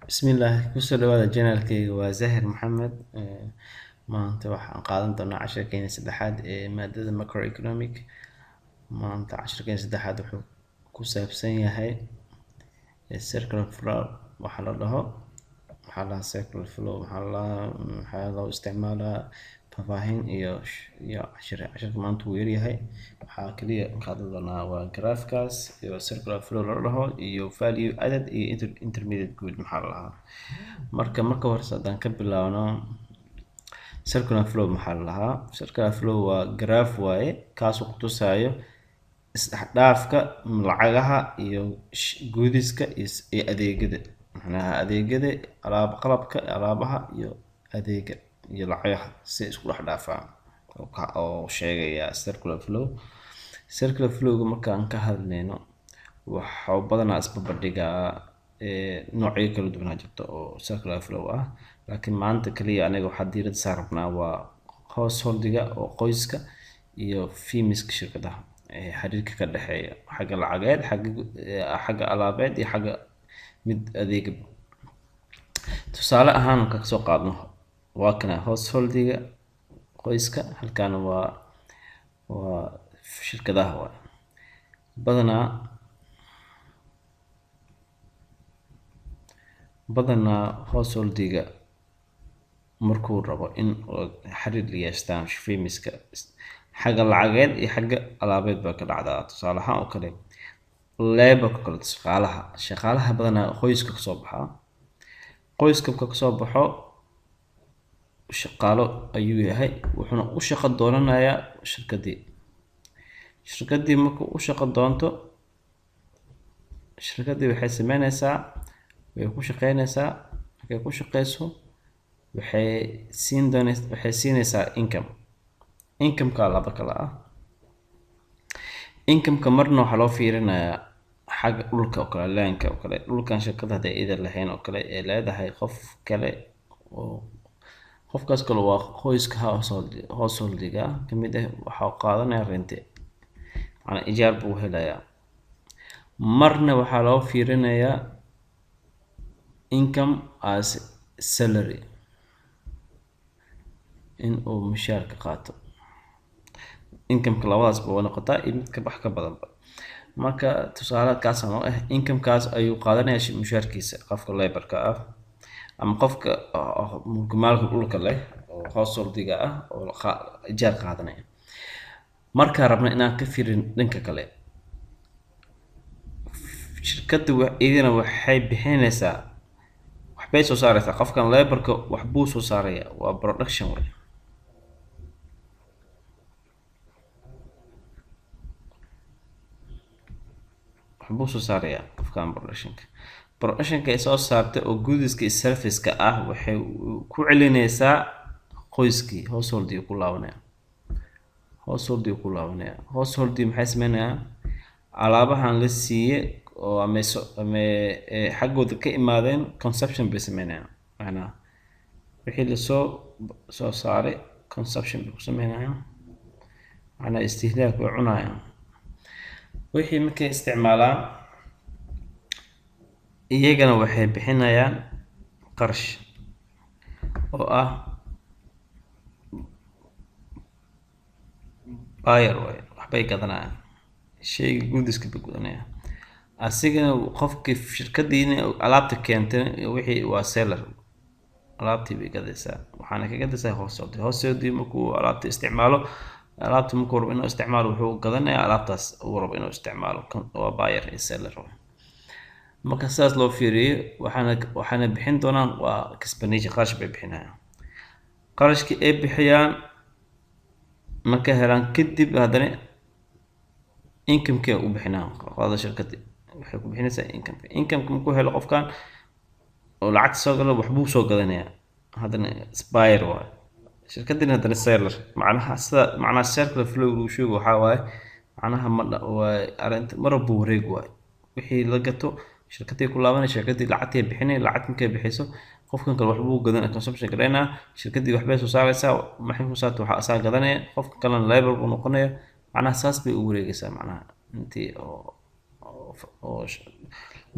Bismillah, kusoo dhawaada channelkayga waa Zahir Maxamed. Maanta waxaan qaadan doonaa casharkeena saddexaad ee maadada macroeconomic. Maanta casharkeena saddexaad wuxuu ku saabsan yahay circular flow. Waxaa la dhaho circular flow waxaa loo isticmaalaa faahfaahin iyo casharka maanta wuu yaryahay. Waxaa kaliya qaadan doonaa waa graafkaas iyo circular flow la dhaho iyo value added iyo intermediate good maxaa la dhahaa. marka hore haddaan ka bilaabno circular flow maxaa la dhahaa. Circular flow waa graph waaye kaasoo ku tusaayo isdhexdhaafka lacagaha iyo gudiska iyo adeegyada, macnaha adeegyada qalabka alaabaha iyo adeega iyo lacagaha si isku dhex dhaafaan oo sheegaya circular flow. Circular flowga markaan ka hadlayno waxa badanaa isbarbardhigaa noocyo kala duwan jirto oo circular flow ah, laakiin maanta kaliya aniga waxaa diiradda saarnaa waa householdiga oo qoyska iyo firmiska shirkadaha xiriirka ka dhexeeya xagga lacageed, xagga alaabeed iyo xagga mid adeega. Tusaale ahaan marka kasoo qaadno waa kana householdiga qoyska, halkaana waa shirkadaha waa badanaa householdiga markuu rabo in xiriir la yeeshaan firmiska xagga lacageed iyo xagga alaabeed baa ka dhacdaa. Tusaale ahaan oo kale laborka kale shaqaalaha badanaa qoyska kasoo baxaa. Qoyska kasoo baxo shaqaalo ayuu yahay, wuxuuna u shaqo doonanayaa shirkadii markuu u shaqo doonto shirkadii waxay sameynaysaa way ku shaqeynaysaa. Markay ku shaqeyso waxay siinaysaa income-ka laba kala ah. Income-ka marna waxaa loo fiirinayaa xagga dhulka oo kale, land-ka oo kale, dhulkan shirkadda hadday idan lahayn oo kale ee leedahay qof kale oo qofkaas kale waa qoyska householdiga kamid ah, waxaa qaadanaya rente, macnaa ijaar buu helayaa. Marna waxaa loo fiirinayaa income as salary, in uu mushaarka qaato. Income-ka labadaasba waa noqotaa iyo mid ka badanba. Marka tusaale kaas oo ah income-kaas ayuu qaadanayaa mushaarkiisa qofka laborka ah ama qofka maalka dhulka leh oo householdiga ah oo ijaar qaadanaya. Markaan rabna inaan ka fiirin dhanka kale, shirkadda idina waxay bixinaysaa waxbay soo saaraysaa. Qofkan laborka waxbuu soo saaraya, waa production way. waxbuu soo saaraya qofkan productionka ay soo saartay oo goodiska iyo service-ka ah waxay ku celinaysaa qoyskii householdiga ku laabanaya. householdiga maxay sameynayaan alaabahan la siiyey oo ama xaggooda ka imaadeen consumption bay sameynayaan, macnaha wixii lasoo saaray consumption bay ku sameynayaan, macnaha istihlaak way cunayaan. wixii markay isticmaalaan iyagana waxay bixinayaan qarash oo ah buyer way, waxbay gadanayaan, shayga gudiska bay gudanayaan. asigana qofkii shirkadiina alaabta keentay wixii waa seller, alaabtii bay gadaysaa, waxaana ka gadaysaa householdiga markuu alaabta isticmaalo. alaabta markuu rabo inuu isticmaalo wuxuu gadanayaa alaabtaas uu rabo inuu isticmaalo, waa buyer iyo seller. marka sidaas loo fiiriyo waxaana bixin doonaan waa expenditure, qarash bay bixinayaan. qarashkii ay bixiyaan markay helaan kadib haddana income-ka u bixinayaan qolada shirkadda, waxay ku bixinaysaa income-ka markuu helo qofkan oo lacagta soo galo waxbuu soo gadanayaa, haddana buyer waa shirkadina haddana seller. macnaha circular flow lagu sheego waxaa waaye macnaha arrinta marba wareeg waaye. wixii la gato shirkadii ku laabanay, shirkadii lacagtay bixinay, lacag markay bixiso qofkan kale waxbuu gadanaya, consumption gadanaya. shirkadii waxbay soo saaraysaa, maxay soo saartay waxa asaa gadanaya, qofka kalena labor buu noqonaya. macnaha saas bay u wareegaysaa, macnaha intii oo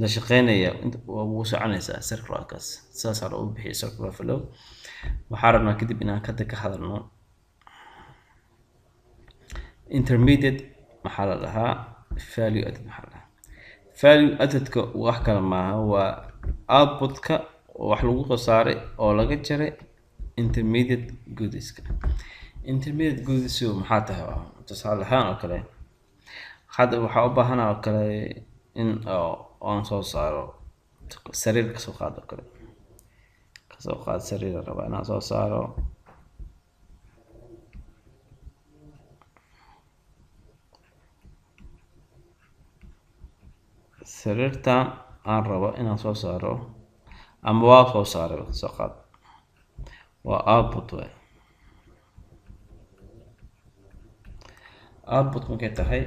la shaqeynaya waa ugu soconaysaa circularkaas saasaa loogu bixiya circular flow. waxaa rabnaa kadib inaan kada ka hadalno intermediate maxaa la dhahaa, value added maxaa la dhahaa. value addedka wax kale maaha, waa outputka oo wax lagu soo saaray oo laga jaray intermediate goodieska. intermediate goodies maxaa tahay? tusaale ahaan oo kale hadda waxaa u baahanaa oo kale in aan soo saaro sariir kasoo qaado oo kale, kasoo qaad sariir rabaa inaan soo saaro. sariirtan aan rabo inaan soo saaro ama waa soo saaray kasoo qaad, waa output way. output markay tahay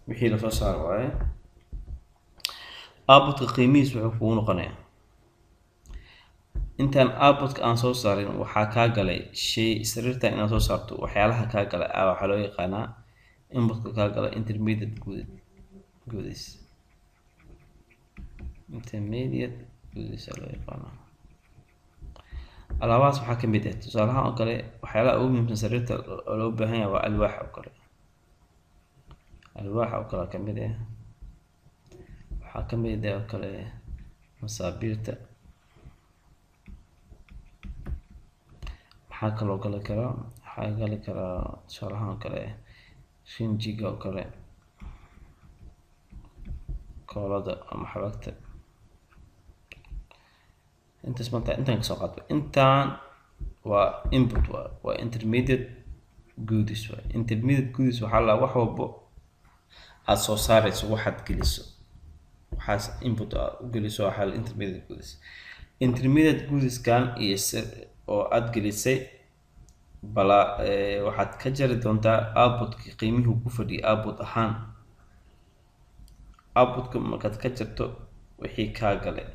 wixii lasoo saaro waaye. outputka qiimihiis wuxuu kugu noqonayaa intaan outputka aan soo saarin waxaa kaa galay shay. sariirtan inaad soo saarto waxyaalaha kaa galay waxaa loo yaqaanaa inputka kaa galay intermediate goodies. intermediate goodies loo yaqaanaa. alaabahaas waxaa kamid ah tusaalahaan oo kale waxyaalaha ugu muhiimsan sariirta oo loo baahan yahay waa alwaax oo kale. alwaax oo kale kamid ah, waxaa kamid ah oo kale masaabiirta. maxaa kaloo gali karaa? waxaa gali karaa tusaalahaan oo kale shinjiga oo kale, koolada ama xabagta. intaas maanta intaan kasoo qaadba, intaan waa input, waa intermediate goodies. waa intermediate goodies waxaa la wax walbo aad soo saarayso waxaad geliso, waxaas input aad u geliso waxaa la intermediate goodies. intermediate goodieskan iyo oo aad gelisay bala waxaad ka jari doontaa outputkii qiimihii ku fadhiyay output ahaan. outputka markaad ka jarto wixii kaa galay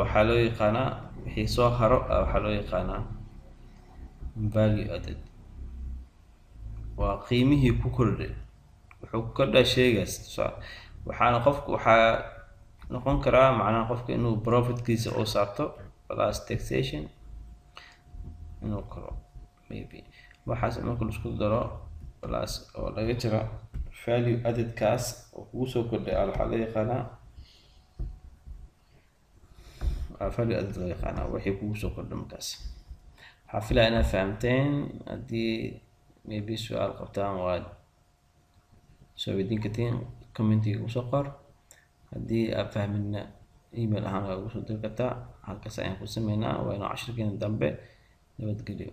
waxaa loo yaqaanaa, wixii soo haro waxaa loo yaqaanaa value added. waa qiimihii ku kordhay, wuxuu ku kordhaa shaygaas. waxaana qofku waxaa noqon karaa macnaha qofka inuu profitkiisa oo saarto plus taxation inuu koro maybe waxaas marka la isku daro plus oo laga jiro value added kaas oo kugu soo kordhay waxaa loo yaqaanaa value added loo yaqaanaa wixii kugu soo kordhay markaas. waxaa filaya inaad fahamteen. haddii maybe su-aal qabtaan waad soo weydiin kartiin, commentiga usoo qor. haddii aad fahmina email ahaan waa ugu soo diri kartaa. halkaas ayaan ku sameynaa. waa inuu cashirkeena dambe. nabadgelyo.